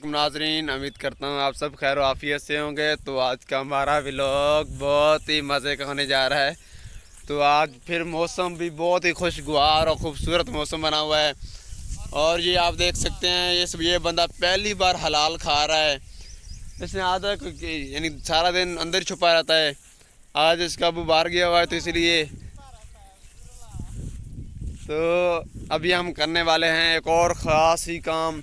नाज़रीन, उम्मीद करता हूँ आप सब खैर आफियत से होंगे। तो आज का हमारा व्लॉग बहुत ही मज़े का होने जा रहा है। तो आज फिर मौसम भी बहुत ही खुशगवार और ख़ूबसूरत मौसम बना हुआ है। और ये आप देख सकते हैं ये बंदा पहली बार हलाल खा रहा है। इसने आदत यानी सारा दिन अंदर छुपा रहता है। आज इसका अबू बाहर गया हुआ है तो इसलिए तो अभी हम करने वाले हैं एक और ख़ास ही काम,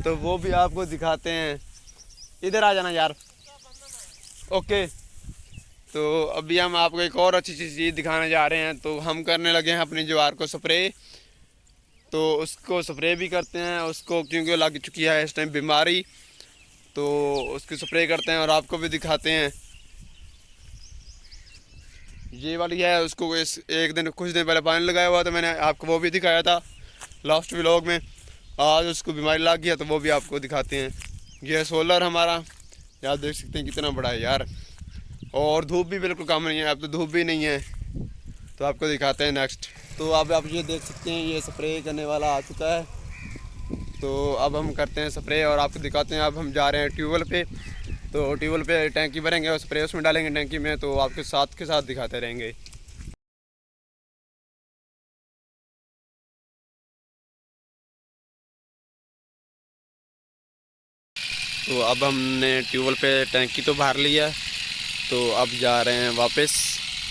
तो वो भी आपको दिखाते हैं। इधर आ जाना यार। ओके, तो अभी हम आपको एक और अच्छी चीज़ दिखाने जा रहे हैं। तो हम करने लगे हैं अपनी ज्वार को स्प्रे। तो उसको स्प्रे भी करते हैं उसको, क्योंकि लग चुकी है इस टाइम बीमारी, तो उसको स्प्रे करते हैं और आपको भी दिखाते हैं। ये वाली है, उसको कुछ दिन पहले पानी लगाया हुआ था, मैंने आपको वो भी दिखाया था लास्ट व्लॉग में। आज उसको बीमारी लग गया तो वो भी आपको दिखाते हैं। ये सोलर हमारा, आप देख सकते हैं कितना बड़ा है यार। और धूप भी बिल्कुल कम नहीं है, अब तो धूप भी नहीं है। तो आपको दिखाते हैं नेक्स्ट। तो अब आप ये देख सकते हैं ये स्प्रे करने वाला आ चुका है। तो अब हम करते हैं स्प्रे और आपको दिखाते हैं। अब हम जा रहे हैं ट्यूबवेल पे। तो ट्यूबवेल पे टैंकी भरेंगे और स्प्रे उसमें डालेंगे टैंकी में, तो आपके साथ के साथ दिखाते रहेंगे। तो अब हमने ट्यूबवेल पे टैंकी तो भर लिया, तो अब जा रहे हैं वापस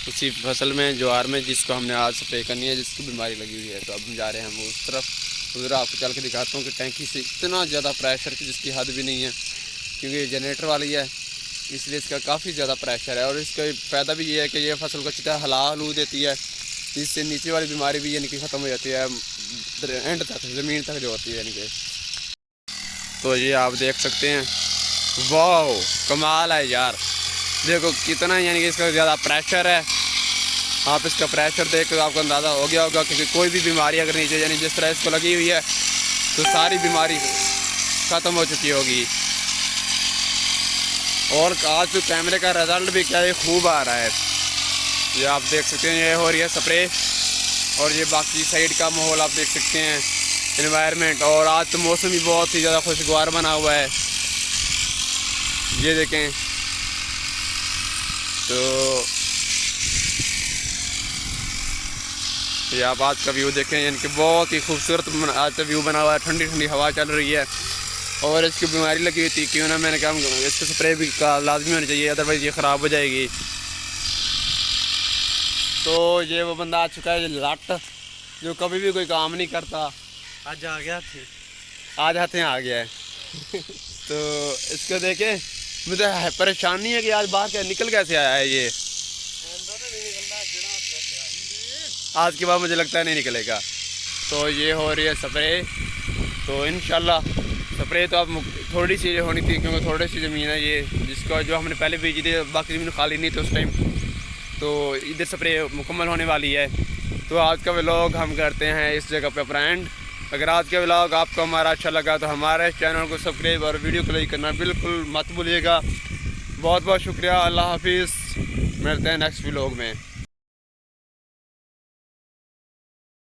उसी फसल में ज्वार में जिसको हमने आज स्प्रे करनी है, जिसकी बीमारी लगी हुई है। तो अब हम जा रहे हैं हम उस तरफ। उधर आपको चल के दिखाता हूँ कि टैंकी से इतना ज़्यादा प्रेशर की जिसकी हद भी नहीं है, क्योंकि ये जनरेटर वाली है इसलिए इसका काफ़ी ज़्यादा प्रेशर है। और इसका फ़ायदा भी ये है कि ये फसल को अच्छी तरह हला देती है, जिससे नीचे वाली बीमारी भी यानी कि ख़त्म हो जाती है एंड तक, ज़मीन तक जो होती है यानी कि। तो ये आप देख सकते हैं, वाह कमाल है यार। देखो कितना यानी कि इसका ज़्यादा प्रेशर है। आप इसका प्रेशर देख कर आपको अंदाज़ा हो गया होगा, क्योंकि कोई भी बीमारी अगर नीचे यानी जिस तरह इसको लगी हुई है तो सारी बीमारी ख़त्म हो चुकी होगी। और आज तो कैमरे का रिज़ल्ट भी क्या है खूब आ रहा है। ये आप देख सकते हैं, ये हो रही है स्प्रे। और ये बाकी साइड का माहौल आप देख सकते हैं, एनवायरनमेंट। और आज तो मौसम भी बहुत ही ज़्यादा खुशगवार बना हुआ है, ये देखें। तो ये आप आज का व्यू देखें, यानी कि बहुत ही खूबसूरत आज का व्यू बना हुआ है। ठंडी ठंडी हवा चल रही है और इसकी बीमारी लगी हुई थी, क्यों ना मैंने कहा इसको स्प्रे भी का लाजमी होनी चाहिए, अदरवाइज़ ये ख़राब हो जाएगी। तो ये वो बंदा आ चुका है लट, जो कभी भी कोई काम नहीं करता, आज आ गया थे, आज हाथ आ गया है। तो इसको देखे मुझे परेशानी है कि आज बाहर क्या निकल कैसे आया है ये। आज के बाद मुझे लगता है नहीं निकलेगा। तो ये हो रही है स्प्रे। तो इंशाल्लाह स्प्रे तो अब थोड़ी सी होनी थी, क्योंकि थोड़ी सी ज़मीन है ये, जिसका जो हमने पहले बीजी थी, बाकी ज़मीन खाली नहीं थी उस टाइम। तो इधर स्प्रे मुकम्मल होने वाली है। तो आज का व्लॉग हम करते हैं इस जगह पे अपना एंड। अगर आज का व्लॉग आपको हमारा अच्छा लगा तो हमारे चैनल को सब्सक्राइब और वीडियो को लाइक करना बिल्कुल मत भूलिएगा। बहुत बहुत शुक्रिया। अल्लाह हाफिज़, मिलते हैं नेक्स्ट व्लॉग में।